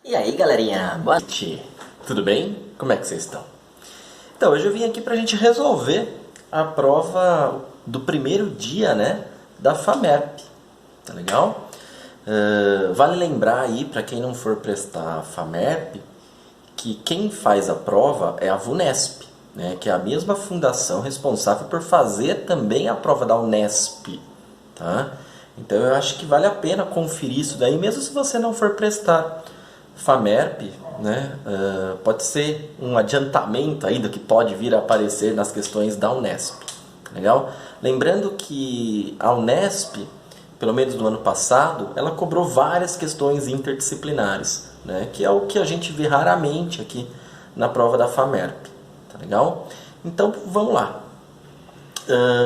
E aí, galerinha, boa noite. Tudo bem? Como é que vocês estão? Então, hoje eu vim aqui pra gente resolver a prova do primeiro dia, né, da FAMERP. Tá legal? Vale lembrar aí, pra quem não for prestar a FAMERP, que quem faz a prova é a VUNESP, né, que é a mesma fundação responsável por fazer também a prova da Unesp, tá? Então eu acho que vale a pena conferir isso daí, mesmo se você não for prestar FAMERP, né? Pode ser um adiantamento aí do que pode vir a aparecer nas questões da Unesp. Legal? Lembrando que a Unesp, pelo menos no ano passado, ela cobrou várias questões interdisciplinares, né? Que é o que a gente vê raramente aqui na prova da FAMERP. Tá legal? Então vamos lá.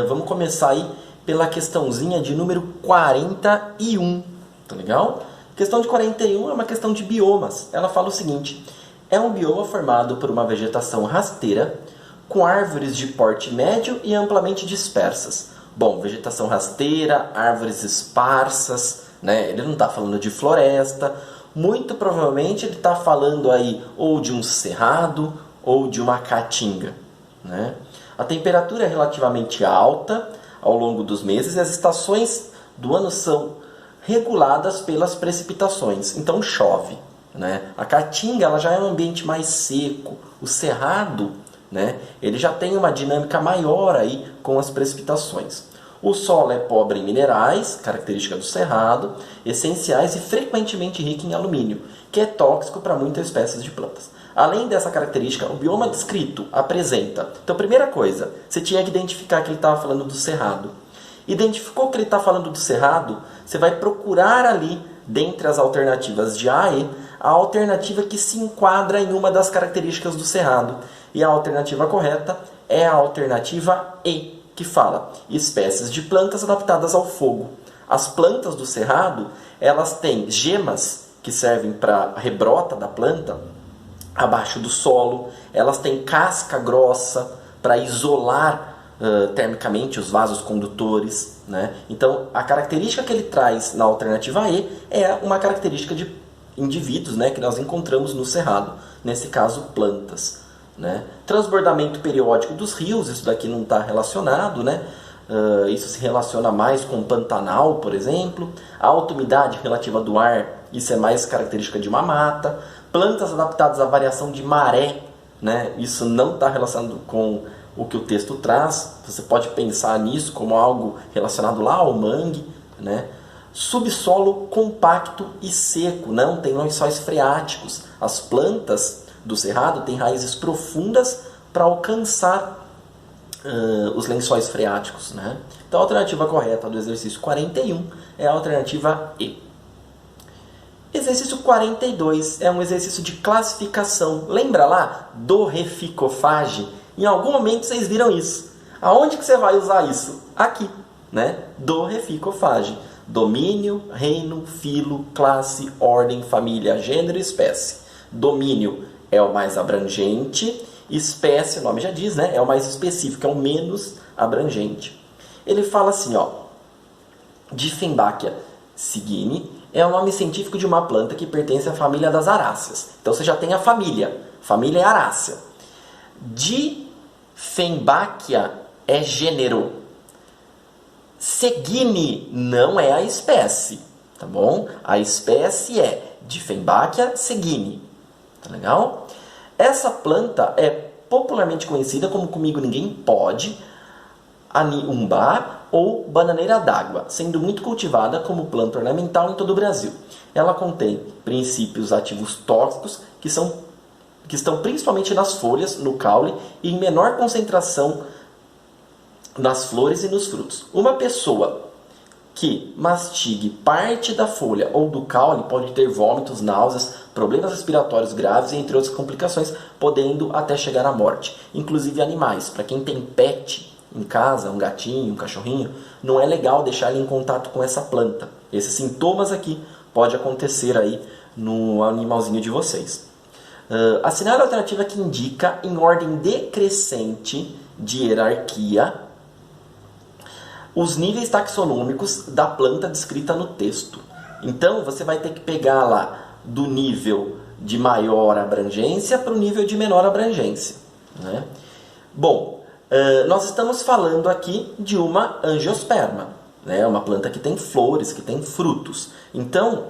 Vamos começar aí pela questãozinha de número 41. Tá legal? Questão de 41 é uma questão de biomas. Ela fala o seguinte: é um bioma formado por uma vegetação rasteira, com árvores de porte médio e amplamente dispersas. Bom, vegetação rasteira, árvores esparsas, né? Ele não está falando de floresta. Muito provavelmente ele está falando aí ou de um cerrado ou de uma caatinga, né? A temperatura é relativamente alta ao longo dos meses e as estações do ano são reguladas pelas precipitações, então chove, né? A caatinga ela já é um ambiente mais seco, o cerrado, né, ele já tem uma dinâmica maior aí com as precipitações. O solo é pobre em minerais, característica do cerrado, essenciais e frequentemente rico em alumínio, que é tóxico para muitas espécies de plantas. Além dessa característica, o bioma descrito apresenta... Então, primeira coisa, você tinha que identificar que ele estava falando do cerrado. Identificou que ele está falando do cerrado, você vai procurar ali, dentre as alternativas de A e, a alternativa que se enquadra em uma das características do cerrado. E a alternativa correta é a alternativa E, que fala espécies de plantas adaptadas ao fogo. As plantas do cerrado, elas têm gemas que servem para a rebrota da planta abaixo do solo, elas têm casca grossa para isolar termicamente os vasos condutores, né? Então, a característica que ele traz na alternativa E é uma característica de indivíduos, né, que nós encontramos no cerrado, nesse caso plantas, né? Transbordamento periódico dos rios, isso daqui não está relacionado, né? Isso se relaciona mais com o Pantanal, por exemplo. A alta umidade relativa do ar, isso é mais característica de uma mata. Plantas adaptadas à variação de maré, né? Isso não está relacionado com o que o texto traz. Você pode pensar nisso como algo relacionado lá ao mangue, né? Subsolo compacto e seco, não tem lençóis freáticos. As plantas do cerrado têm raízes profundas para alcançar os lençóis freáticos, né? Então a alternativa correta do exercício 41 é a alternativa E. Exercício 42 é um exercício de classificação. Lembra lá do reficofage? Em algum momento vocês viram isso. Aonde que você vai usar isso? Aqui, né? Do reficofage. Domínio, reino, filo, classe, ordem, família, gênero e espécie. Domínio é o mais abrangente. Espécie, o nome já diz, né? É o mais específico, é o menos abrangente. Ele fala assim, ó. Dieffenbachia signi é o nome científico de uma planta que pertence à família das aráceas. Então você já tem a família. Família é arácea. Dieffenbachia é gênero. Seguini não é a espécie, tá bom? A espécie é Dieffenbachia seguini. Tá legal? Essa planta é popularmente conhecida como Comigo Ninguém Pode, aniumbá ou bananeira d'água, sendo muito cultivada como planta ornamental em todo o Brasil. Ela contém princípios ativos tóxicos que estão principalmente nas folhas, no caule e em menor concentração nas flores e nos frutos. Uma pessoa que mastigue parte da folha ou do caule pode ter vômitos, náuseas, problemas respiratórios graves, entre outras complicações, podendo até chegar à morte. Inclusive animais. Para quem tem pet em casa, um gatinho, um cachorrinho, não é legal deixar ele em contato com essa planta. Esses sintomas aqui podem acontecer aí no animalzinho de vocês. Assinale a alternativa que indica, em ordem decrescente de hierarquia, os níveis taxonômicos da planta descrita no texto. Então, você vai ter que pegar lá do nível de maior abrangência para o nível de menor abrangência, né? Bom, nós estamos falando aqui de uma angiosperma, né? Uma planta que tem flores, que tem frutos. Então,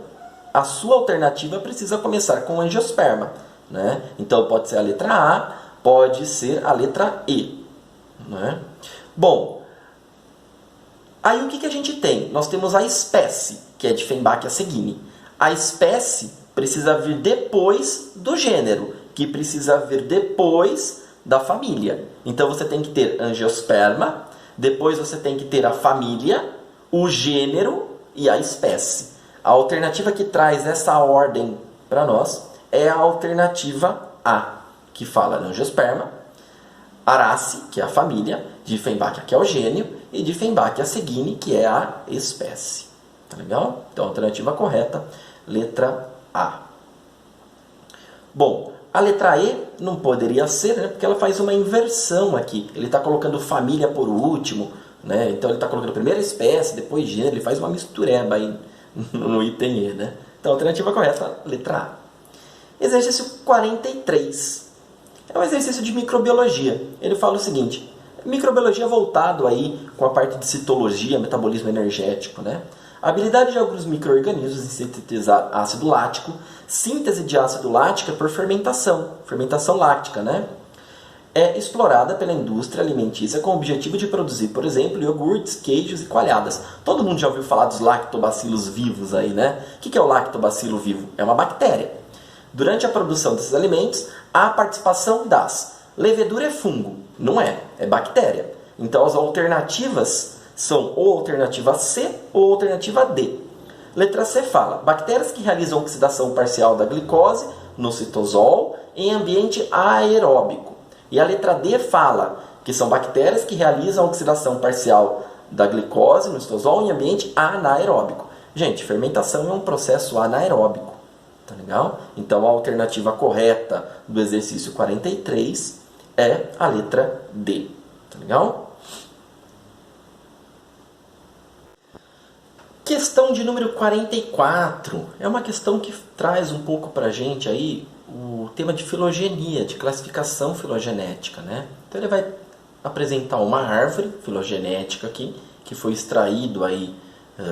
a sua alternativa precisa começar com angiosperma, né? Então, pode ser a letra A, pode ser a letra E, né? Bom, aí o que a gente tem? Nós temos a espécie, que é Dieffenbachia seguini. A espécie precisa vir depois do gênero, que precisa vir depois da família. Então você tem que ter angiosperma, depois você tem que ter a família, o gênero e a espécie. A alternativa que traz essa ordem para nós é a alternativa A, que fala angiosperma, Arace, que é a família, Dieffenbachia, que é o gênero, e Dieffenbachia seguini, que é a espécie. Tá legal? Então, a alternativa correta, letra A. Bom, a letra E não poderia ser, né, porque ela faz uma inversão aqui. Ele está colocando família por último, né? Então ele está colocando primeiro espécie, depois gênero, ele faz uma mistureba aí no item E, né? Então, a alternativa correta, letra A. Exercício 43. É um exercício de microbiologia. Ele fala o seguinte: microbiologia voltado aí com a parte de citologia, metabolismo energético, né? A habilidade de alguns micro-organismos em sintetizar ácido lático, síntese de ácido lático por fermentação láctica, né? É explorada pela indústria alimentícia com o objetivo de produzir, por exemplo, iogurtes, queijos e coalhadas. Todo mundo já ouviu falar dos lactobacilos vivos aí, né? O que é o lactobacilo vivo? É uma bactéria. Durante a produção desses alimentos, há a participação das levedura é fungo, não é bactéria. Então as alternativas são ou alternativa C ou alternativa D. Letra C fala: bactérias que realizam oxidação parcial da glicose no citosol em ambiente aeróbico. E a letra D fala que são bactérias que realizam oxidação parcial da glicose no citosol em ambiente anaeróbico. Gente, fermentação é um processo anaeróbico. Tá legal? Então a alternativa correta do exercício 43 é a letra D. Tá legal? Questão de número 44. É uma questão que traz um pouco pra gente aí o tema de filogenia, de classificação filogenética, né? Então ele vai apresentar uma árvore filogenética aqui, que foi extraído aí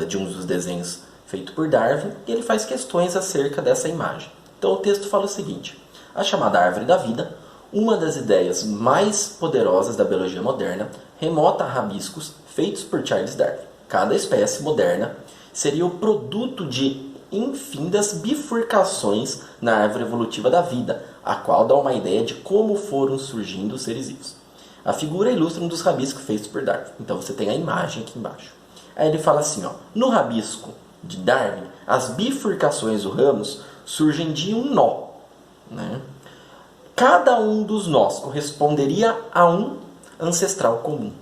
de um dos desenhos feito por Darwin, e ele faz questões acerca dessa imagem. Então o texto fala o seguinte: a chamada árvore da vida, uma das ideias mais poderosas da biologia moderna, remota a rabiscos feitos por Charles Darwin. Cada espécie moderna seria o produto de infindas bifurcações na árvore evolutiva da vida, a qual dá uma ideia de como foram surgindo os seres vivos. A figura ilustra um dos rabiscos feitos por Darwin. Então você tem a imagem aqui embaixo. Aí ele fala assim, ó: no rabisco de Darwin, as bifurcações dos ramos surgem de um nó, né? Cada um dos nós corresponderia a um ancestral comum,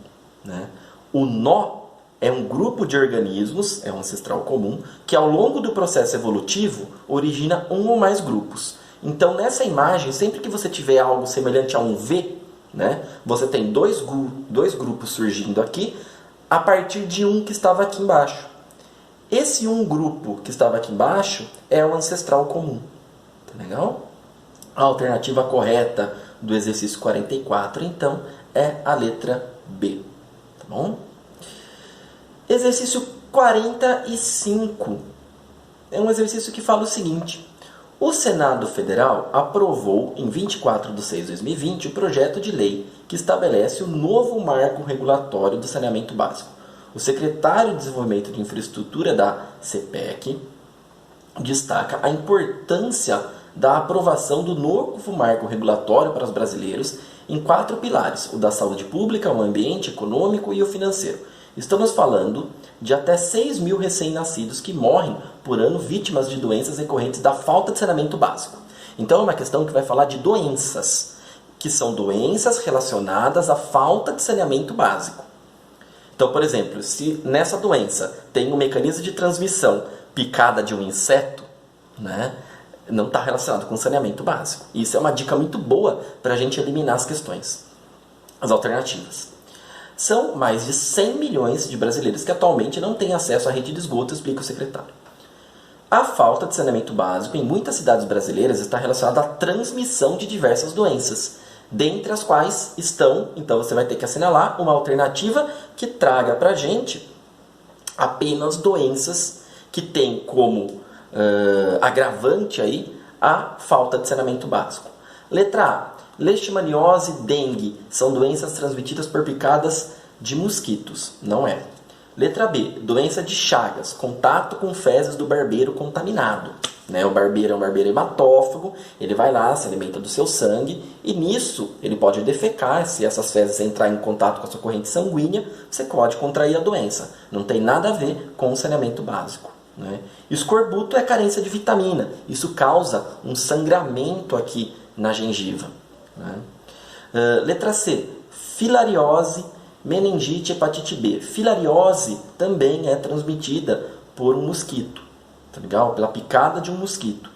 né? O nó é um grupo de organismos, é um ancestral comum, que ao longo do processo evolutivo origina um ou mais grupos. Então nessa imagem, sempre que você tiver algo semelhante a um V, né, você tem dois grupos surgindo aqui a partir de um que estava aqui embaixo. Esse um grupo que estava aqui embaixo é o ancestral comum. Tá legal? A alternativa correta do exercício 44, então, é a letra B. Tá bom? Exercício 45. É um exercício que fala o seguinte: o Senado Federal aprovou, em 24 de 6 de 2020, o projeto de lei que estabelece o novo marco regulatório do saneamento básico. O secretário de Desenvolvimento de Infraestrutura da CPEC destaca a importância da aprovação do novo marco regulatório para os brasileiros em 4 pilares: o da saúde pública, o ambiente, econômico e o financeiro. Estamos falando de até 6 mil recém-nascidos que morrem por ano vítimas de doenças recorrentes da falta de saneamento básico. Então é uma questão que vai falar de doenças, que são doenças relacionadas à falta de saneamento básico. Então, por exemplo, se nessa doença tem um mecanismo de transmissão picada de um inseto, né, não está relacionado com saneamento básico. Isso é uma dica muito boa para a gente eliminar as questões, as alternativas. São mais de 100 milhões de brasileiros que atualmente não têm acesso à rede de esgoto, explica o secretário. A falta de saneamento básico em muitas cidades brasileiras está relacionada à transmissão de diversas doenças, dentre as quais estão, então você vai ter que assinalar uma alternativa que traga para a gente apenas doenças que tem como agravante aí a falta de saneamento básico. Letra A. Leishmaniose e dengue são doenças transmitidas por picadas de mosquitos. Não é. Letra B. Doença de Chagas. Contato com fezes do barbeiro contaminado. Né? O barbeiro é um barbeiro hematófago. Ele vai lá, se alimenta do seu sangue. E nisso ele pode defecar. Se essas fezes entrarem em contato com a sua corrente sanguínea, você pode contrair a doença. Não tem nada a ver com o saneamento básico. Né? Escorbuto é carência de vitamina. Isso causa um sangramento aqui na gengiva. Né? Letra C. Filariose, meningite, hepatite B. Filariose também é transmitida por um mosquito, tá legal? Pela picada de um mosquito.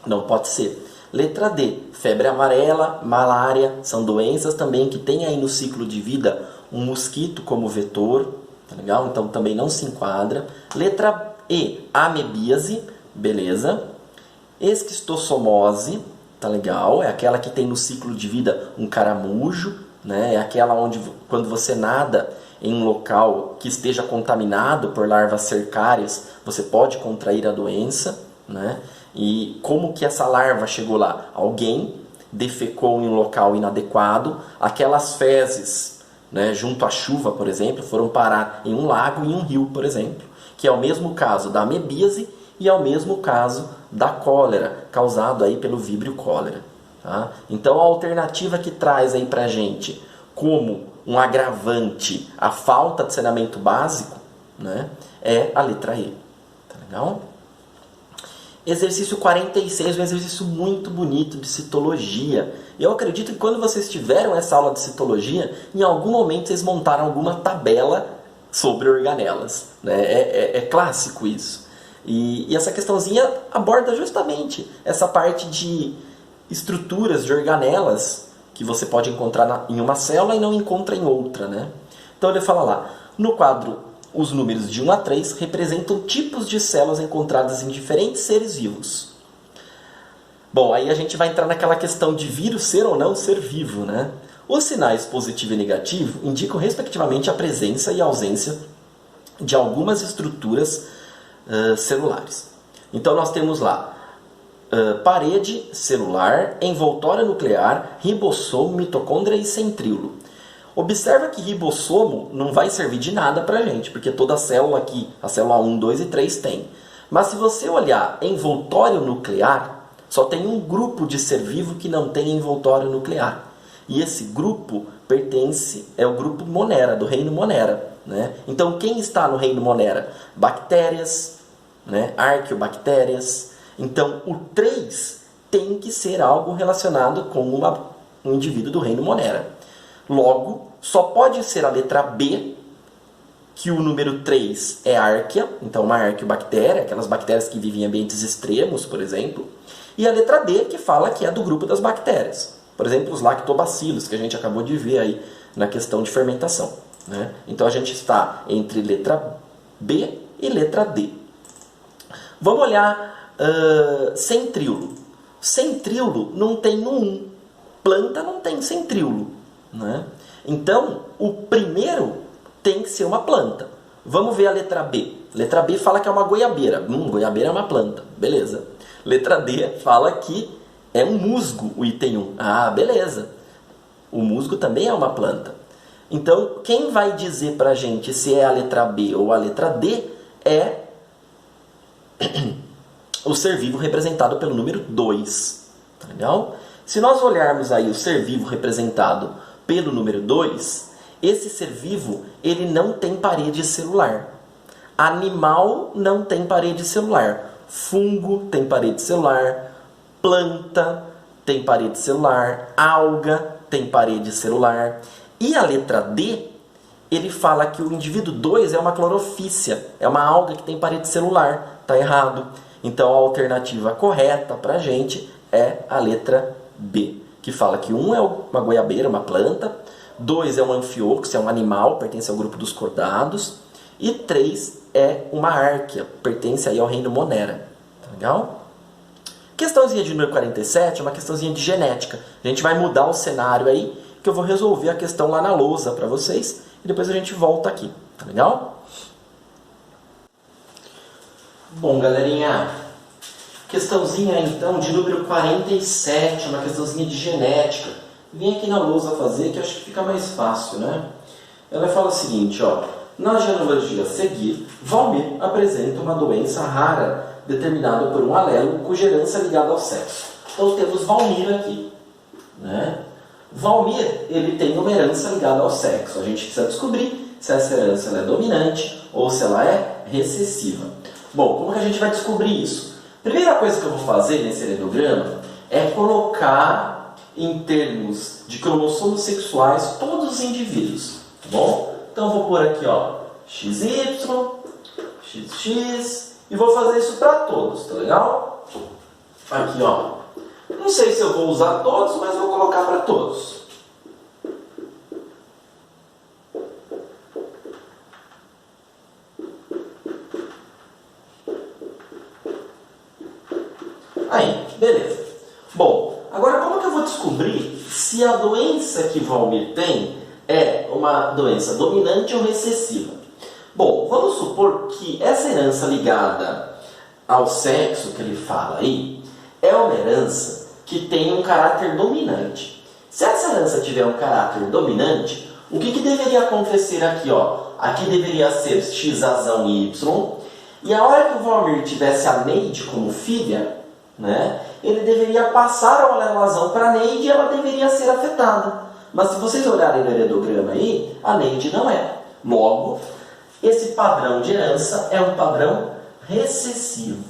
Não pode ser. Letra D. Febre amarela, malária, são doenças também que têm aí no ciclo de vida um mosquito como vetor, tá legal? Então também não se enquadra. Letra E. Amebíase, beleza. Esquistossomose, tá legal? É aquela que tem no ciclo de vida um caramujo, né? É aquela onde quando você nada em um local que esteja contaminado por larvas cercárias, você pode contrair a doença, né? E como que essa larva chegou lá? Alguém defecou em um local inadequado, aquelas fezes, né, junto à chuva, por exemplo, foram parar em um lago e em um rio, por exemplo, que é o mesmo caso da amebíase e é o mesmo caso da cólera, causado aí pelo víbrio cólera. Tá? Então a alternativa que traz aí pra gente como um agravante a falta de saneamento básico, né, é a letra E. Tá legal? Exercício 46, um exercício muito bonito de citologia. Eu acredito que quando vocês tiveram essa aula de citologia, em algum momento vocês montaram alguma tabela sobre organelas. Né? É clássico isso. E essa questãozinha aborda justamente essa parte de estruturas de organelas que você pode encontrar em uma célula e não encontra em outra. Né? Então ele fala lá, no quadro, os números de 1 a 3 representam tipos de células encontradas em diferentes seres vivos. Bom, aí a gente vai entrar naquela questão de vírus ser ou não ser vivo. Né? Os sinais positivo e negativo indicam respectivamente a presença e ausência de algumas estruturas celulares. Então nós temos lá parede celular, envoltória nuclear, ribossomo, mitocôndria e centríolo. Observa que ribossomo não vai servir de nada para a gente, porque toda célula aqui, a célula 1, 2 e 3 tem. Mas se você olhar envoltório nuclear, só tem um grupo de ser vivo que não tem envoltório nuclear. E esse grupo é o grupo Monera, do reino Monera. Né? Então quem está no reino Monera? Bactérias, né? Arqueobactérias. Então o 3 tem que ser algo relacionado com um indivíduo do reino Monera. Logo, só pode ser a letra B, que o número 3 é árquea, então uma arqueobactéria, aquelas bactérias que vivem em ambientes extremos, por exemplo. E a letra D, que fala que é do grupo das bactérias. Por exemplo, os lactobacilos, que a gente acabou de ver aí na questão de fermentação. Né? Então a gente está entre letra B e letra D. Vamos olhar centríolo. Centríolo não tem no 1. Planta não tem centríolo. Né? Então, o primeiro tem que ser uma planta. Vamos ver a letra B. Letra B fala que é uma goiabeira. Goiabeira é uma planta. Beleza. Letra D fala que é um musgo, o item 1. Ah, beleza. O musgo também é uma planta. Então, quem vai dizer pra gente se é a letra B ou a letra D é o ser vivo representado pelo número 2. Tá legal? Se nós olharmos aí o ser vivo representado pelo número 2, esse ser vivo ele não tem parede celular. Animal não tem parede celular. Fungo tem parede celular. Planta tem parede celular. Alga tem parede celular. E a letra D, ele fala que o indivíduo 2 é uma clorofícia. É uma alga que tem parede celular. Está errado. Então a alternativa correta para a gente é a letra B, que fala que 1 é uma goiabeira, uma planta, 2 é um anfíoxo, é um animal, pertence ao grupo dos cordados, e 3 é uma árquea, pertence aí ao reino Monera. Tá legal? Questãozinha de número 47 é uma questãozinha de genética. A gente vai mudar o cenário aí, que eu vou resolver a questão lá na lousa para vocês, e depois a gente volta aqui. Tá legal? Bom, galerinha, questãozinha então de número 47, uma questãozinha de genética. Vem aqui na lousa fazer, que eu acho que fica mais fácil, né? Ela fala o seguinte, ó. Na genealogia a seguir, Valmir apresenta uma doença rara determinada por um alelo cuja herança é ligada ao sexo. Então temos Valmir aqui, né? Valmir, ele tem uma herança ligada ao sexo. A gente precisa descobrir se essa herança ela é dominante ou se ela é recessiva. Bom, como que a gente vai descobrir isso? Primeira coisa que eu vou fazer nesse heredograma é colocar em termos de cromossomos sexuais todos os indivíduos, tá bom? Então eu vou pôr aqui, ó, XY, XX, e vou fazer isso para todos, tá legal? Aqui, ó. Não sei se eu vou usar todos, mas vou colocar para todos. Aí, beleza. Bom, agora como que eu vou descobrir se a doença que Valmir tem é uma doença dominante ou recessiva? Bom, vamos supor que essa herança ligada ao sexo que ele fala aí é uma herança que tem um caráter dominante. Se essa herança tiver um caráter dominante, o que deveria acontecer aqui, ó? Aqui deveria ser X razão Y, e a hora que o Valmir tivesse a Neide como filha, né, ele deveria passar o alelazão para a Neide e ela deveria ser afetada. Mas se vocês olharem no heredograma aí, a Neide não é. Logo, esse padrão de herança é um padrão recessivo.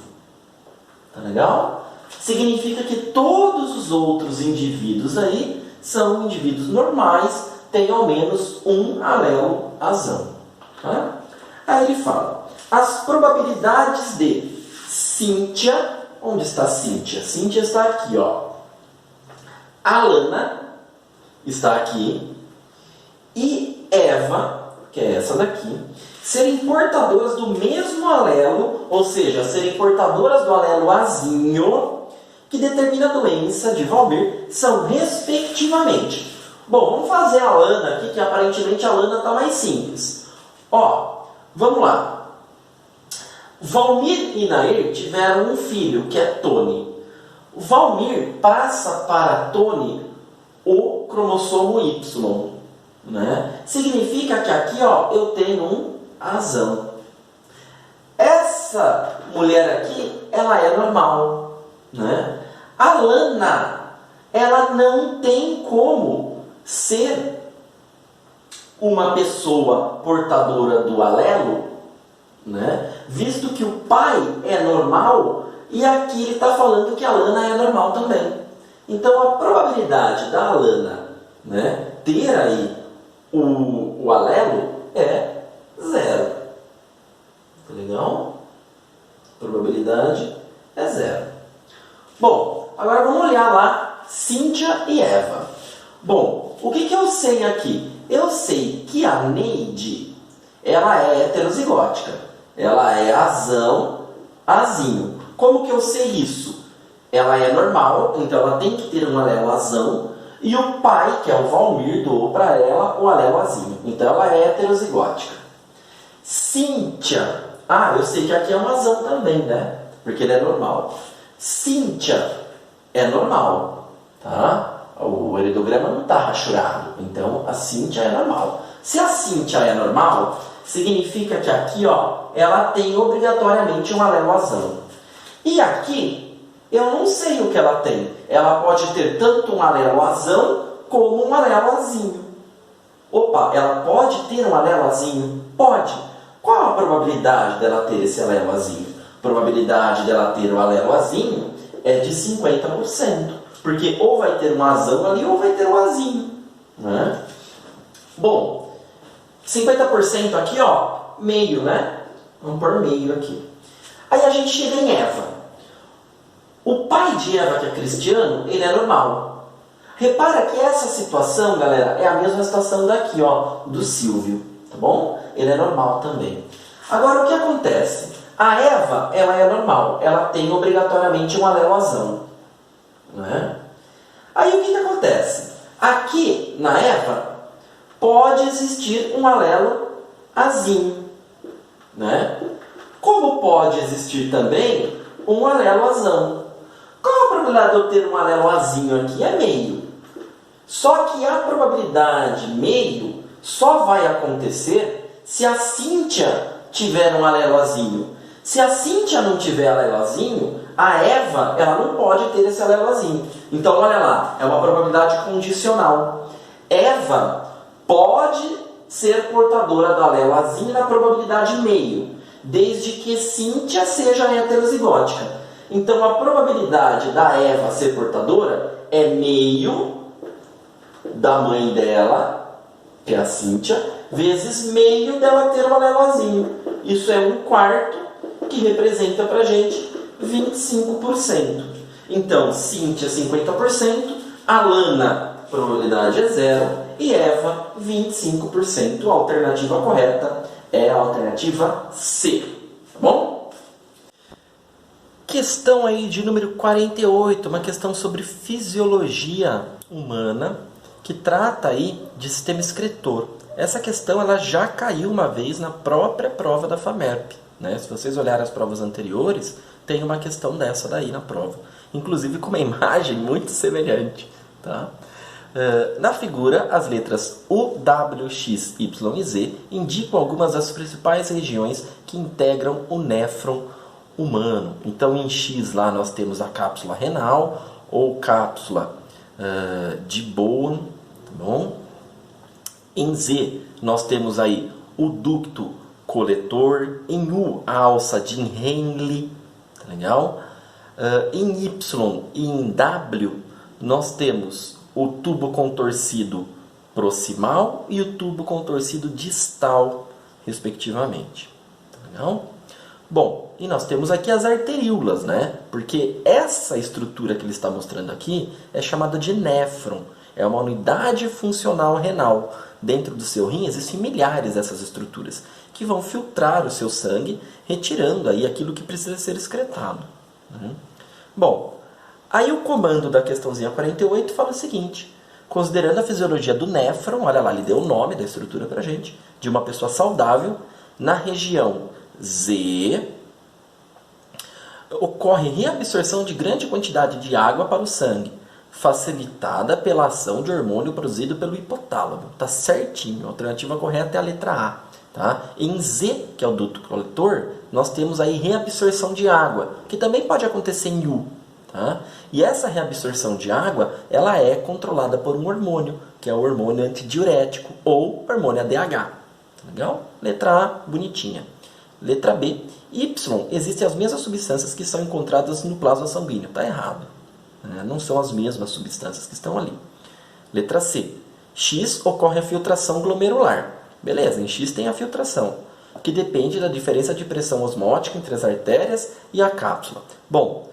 Tá legal? Significa que todos os outros indivíduos aí são indivíduos normais, têm ao menos um alelo azão. Tá? Aí ele fala, as probabilidades de Cíntia, onde está Cíntia? Cíntia está aqui, ó. Alana está aqui. E Eva, que é essa daqui, serem portadoras do mesmo alelo, ou seja, serem portadoras do alelo azinho, que determina a doença de Valmir, são respectivamente. Bom, vamos fazer a Alana aqui, que aparentemente a Alana está mais simples. Ó, vamos lá. Valmir e Nair tiveram um filho, que é Tony. Valmir passa para Tony o cromossomo Y, né? Significa que aqui, ó, eu tenho um azão. Essa mulher aqui, ela é normal, né? A Lana, ela não tem como ser uma pessoa portadora do alelo, né? Visto que o pai é normal e aqui ele está falando que a Lana é normal também. Então a probabilidade da Lana, né, ter aí o alelo é 0. Tá legal? A probabilidade é 0. Bom, agora vamos olhar lá Cíntia e Eva. Bom, o que eu sei aqui? Eu sei que a Neide, ela é heterozigótica. Ela é azão, azinho. Como que eu sei isso? Ela é normal, então ela tem que ter um alelo azão. E o pai, que é o Valmir, doou para ela o alelo azinho. Então ela é heterozigótica. Cíntia. Ah, eu sei que aqui é um azão também, né? Porque ele é normal. Cíntia é normal, tá? O heredograma não está rachurado, então a Cíntia é normal. Se a Cíntia é normal, significa que aqui, ó, ela tem obrigatoriamente um alelo azão. E aqui, eu não sei o que ela tem. Ela pode ter tanto um alelo azão como um alelo azinho. Opa, ela pode ter um alelo azinho? Pode. Qual a probabilidade dela ter esse alelo azinho? A probabilidade dela ter o alelo azinho é de 50%. Porque ou vai ter um azão ali ou vai ter um azinho, né? Bom, 50% aqui, ó, meio, né? Vamos pôr meio aqui. Aí a gente chega em Eva. O pai de Eva, que é cristiano, ele é normal. Repara que essa situação, galera, é a mesma situação daqui, ó, do Silvio, tá bom? Ele é normal também. Agora, o que acontece? A Eva, ela é normal, ela tem obrigatoriamente um alelo azão, né? Aí o que acontece? Aqui na Eva pode existir um alelo azinho, né? Como pode existir também um alelo azão. Qual a probabilidade de eu ter um alelo azinho aqui? É meio. Só que a probabilidade meio só vai acontecer se a Cíntia tiver um alelozinho. Se a Cíntia não tiver alelozinho, a Eva ela não pode ter esse alelozinho. Então, olha lá, é uma probabilidade condicional. Eva pode ser portadora do alelozinho na probabilidade meio, desde que Cíntia seja heterozigótica. Então, a probabilidade da Eva ser portadora é meio da mãe dela, que é a Cíntia, vezes meio dela ter um alelozinho. Isso é 1/4, que representa pra gente 25%. Então, Cíntia 50%, Alana, probabilidade é 0, e Eva 25%. A alternativa correta é a alternativa C. Tá bom? Questão aí de número 48, uma questão sobre fisiologia humana, que trata aí de sistema excretor. Essa questão ela já caiu uma vez na própria prova da FAMERP, né? Se vocês olharem as provas anteriores, tem uma questão dessa daí na prova. Inclusive com uma imagem muito semelhante. Tá? Na figura, as letras U, W, X, Y e Z indicam algumas das principais regiões que integram o néfron humano. Então, em X lá nós temos a cápsula renal ou cápsula de Bowen, tá bom? Em Z nós temos aí o ducto coletor, em U a alça de Henle, tá legal? Em Y e em W nós temos o tubo contorcido proximal e o tubo contorcido distal, respectivamente. Tá legal? Bom, e nós temos aqui as arteríolas, né? Porque essa estrutura que ele está mostrando aqui é chamada de néfron. É uma unidade funcional renal. Dentro do seu rim existem milhares dessas estruturas que vão filtrar o seu sangue, retirando aí aquilo que precisa ser excretado. Bom, aí o comando da questãozinha 48 fala o seguinte: considerando a fisiologia do néfron, olha lá, ele deu o nome da estrutura pra gente, de uma pessoa saudável, na região Z, ocorre reabsorção de grande quantidade de água para o sangue, facilitada pela ação de hormônio produzido pelo hipotálamo. Tá certinho, a alternativa correta é a letra A. Tá? Em Z, que é o duto coletor, nós temos aí reabsorção de água, que também pode acontecer em U. Tá? E essa reabsorção de água, ela é controlada por um hormônio, que é o hormônio antidiurético ou hormônio ADH. Tá legal? Letra A, bonitinha. Letra B, Y, existem as mesmas substâncias que são encontradas no plasma sanguíneo. Está errado. Não são as mesmas substâncias que estão ali. Letra C, X, ocorre a filtração glomerular. Beleza, em X tem a filtração, que depende da diferença de pressão osmótica entre as artérias e a cápsula. Bom,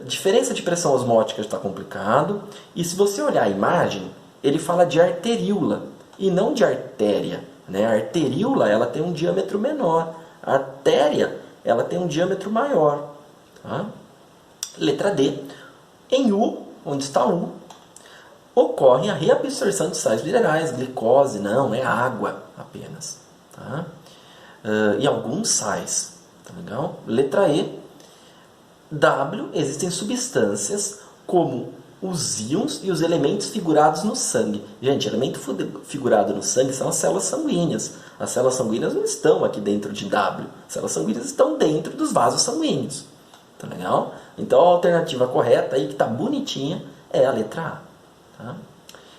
diferença de pressão osmótica está complicado. E se você olhar a imagem, ele fala de arteríola e não de artéria. Né? A arteríola ela tem um diâmetro menor. A artéria ela tem um diâmetro maior. Tá? Letra D. Em U, onde está U, ocorre a reabsorção de sais minerais, glicose, não, é água apenas. Tá? E alguns sais. Tá legal? Letra E. W, existem substâncias como os íons e os elementos figurados no sangue. Gente, elemento figurado no sangue são as células sanguíneas. As células sanguíneas não estão aqui dentro de W. As células sanguíneas estão dentro dos vasos sanguíneos. Tá legal? Então a alternativa correta aí, que está bonitinha, é a letra A. Tá?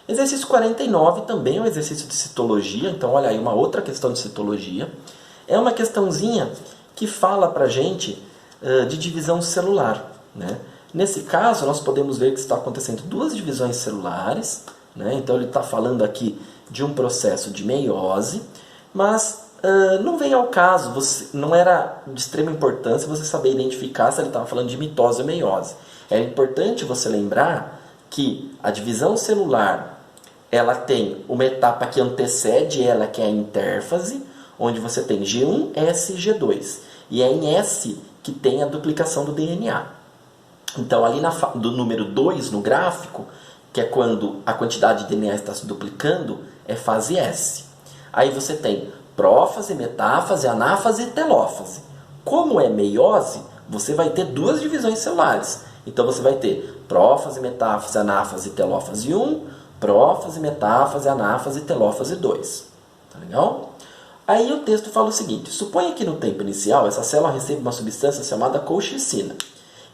Exercício 49 também é um exercício de citologia. Então olha aí, uma outra questão de citologia. É uma questãozinha que fala pra gente de divisão celular. Né? Nesse caso, nós podemos ver que está acontecendo duas divisões celulares. Né? Então ele está falando aqui de um processo de meiose, mas não vem ao caso, não era de extrema importância você saber identificar se ele estava falando de mitose ou meiose. É importante você lembrar que a divisão celular ela tem uma etapa que antecede ela, que é a intérfase, onde você tem G1, S e G2. E é em S que tem a duplicação do DNA. Então, ali do número 2 no gráfico, que é quando a quantidade de DNA está se duplicando, é fase S. Aí você tem prófase, metáfase, anáfase e telófase. Como é meiose, você vai ter duas divisões celulares. Então você vai ter prófase, metáfase, anáfase e telófase 1, prófase, metáfase, anáfase e telófase 2. Tá legal? Aí o texto fala o seguinte: suponha que no tempo inicial essa célula recebe uma substância chamada colchicina,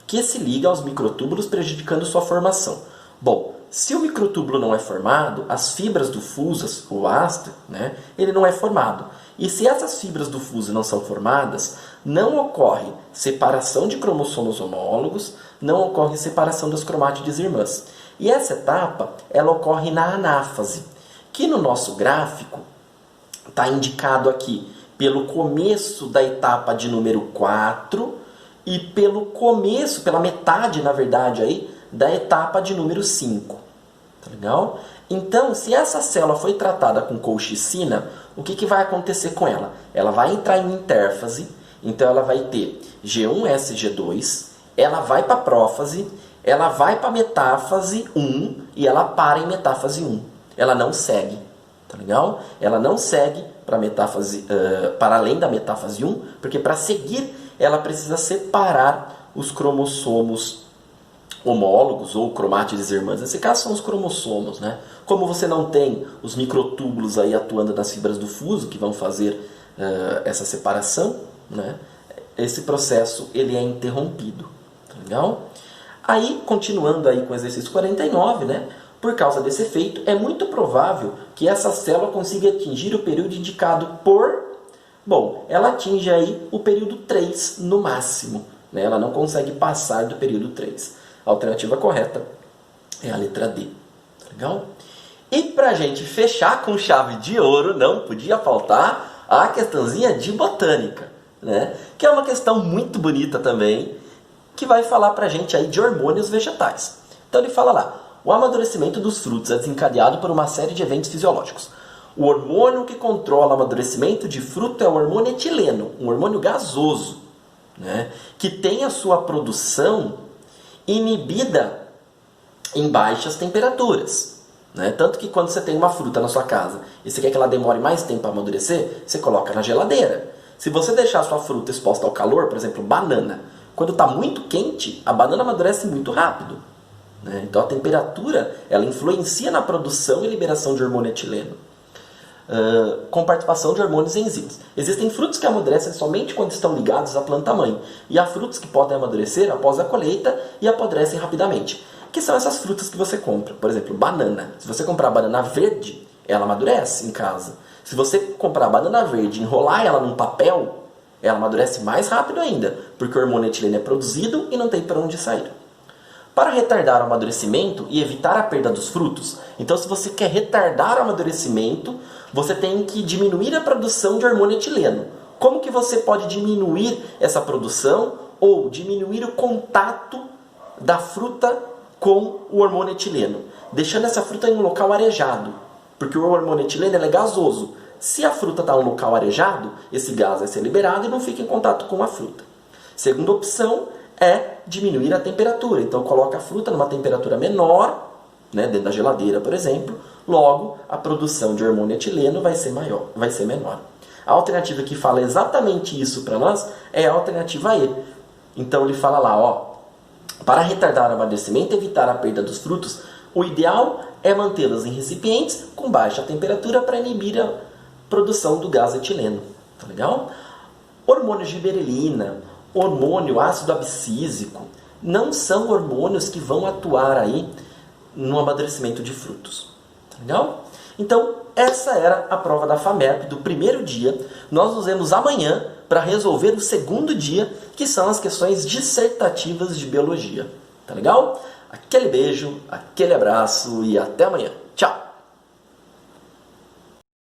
que se liga aos microtúbulos prejudicando sua formação. Bom, se o microtúbulo não é formado, as fibras do fuso, o ácido, né, ele não é formado. E se essas fibras do fuso não são formadas, não ocorre separação de cromossomos homólogos, não ocorre separação das cromátides irmãs. E essa etapa, ela ocorre na anáfase, que no nosso gráfico está indicado aqui pelo começo da etapa de número 4 e pelo começo, pela metade, na verdade, aí, da etapa de número 5. Tá legal? Então, se essa célula foi tratada com colchicina, o que vai acontecer com ela? Ela vai entrar em intérfase, então ela vai ter G1, G2, ela vai para a prófase, ela vai para metáfase 1 e ela para em metáfase 1. Ela não segue. Tá legal? Ela não segue para metáfase, para além da metáfase 1, porque para seguir ela precisa separar os cromossomos homólogos ou cromátides irmãs. Nesse caso são os cromossomos, né? Como você não tem os microtúbulos aí atuando nas fibras do fuso que vão fazer essa separação, né? Esse processo ele é interrompido. Tá legal? Aí, continuando aí com o exercício 49, né? Por causa desse efeito, é muito provável que essa célula consiga atingir o período indicado por... Bom, ela atinge aí o período 3 no máximo, né? Ela não consegue passar do período 3. A alternativa correta é a letra D. Tá legal? E para a gente fechar com chave de ouro, não podia faltar a questãozinha de botânica, né? Que é uma questão muito bonita também, que vai falar para a gente aí de hormônios vegetais. Então ele fala lá: o amadurecimento dos frutos é desencadeado por uma série de eventos fisiológicos. O hormônio que controla o amadurecimento de fruto é o hormônio etileno, um hormônio gasoso, né, que tem a sua produção inibida em baixas temperaturas. Né? Tanto que quando você tem uma fruta na sua casa e você quer que ela demore mais tempo para amadurecer, você coloca na geladeira. Se você deixar a sua fruta exposta ao calor, por exemplo, banana, quando está muito quente, a banana amadurece muito rápido. Né? Então a temperatura ela influencia na produção e liberação de hormônio etileno, com participação de hormônios e enzimas. Existem frutos que amadurecem somente quando estão ligados à planta-mãe, e há frutos que podem amadurecer após a colheita e apodrecem rapidamente, que são essas frutas que você compra. Por exemplo, banana. Se você comprar banana verde, ela amadurece em casa. Se você comprar banana verde e enrolar ela num papel, ela amadurece mais rápido ainda, porque o hormônio etileno é produzido e não tem para onde sair. Para retardar o amadurecimento e evitar a perda dos frutos, então se você quer retardar o amadurecimento, você tem que diminuir a produção de hormônio etileno. Como que você pode diminuir essa produção ou diminuir o contato da fruta com o hormônio etileno? Deixando essa fruta em um local arejado, porque o hormônio etileno é gasoso. Se a fruta está em um local arejado, esse gás vai ser liberado e não fica em contato com a fruta. Segunda opção é diminuir a temperatura. Então coloca a fruta numa temperatura menor, né, dentro da geladeira, por exemplo. Logo, a produção de hormônio etileno vai ser menor. A alternativa que fala exatamente isso para nós é a alternativa E. Então ele fala lá, ó, para retardar o amadurecimento e evitar a perda dos frutos, o ideal é mantê-los em recipientes com baixa temperatura para inibir a produção do gás etileno. Tá legal? Hormônio giberelina, hormônio ácido abscísico, não são hormônios que vão atuar aí no amadurecimento de frutos. Tá legal? Então, essa era a prova da FAMERP do primeiro dia. Nós nos vemos amanhã para resolver o segundo dia, que são as questões dissertativas de biologia. Tá legal? Aquele beijo, aquele abraço e até amanhã.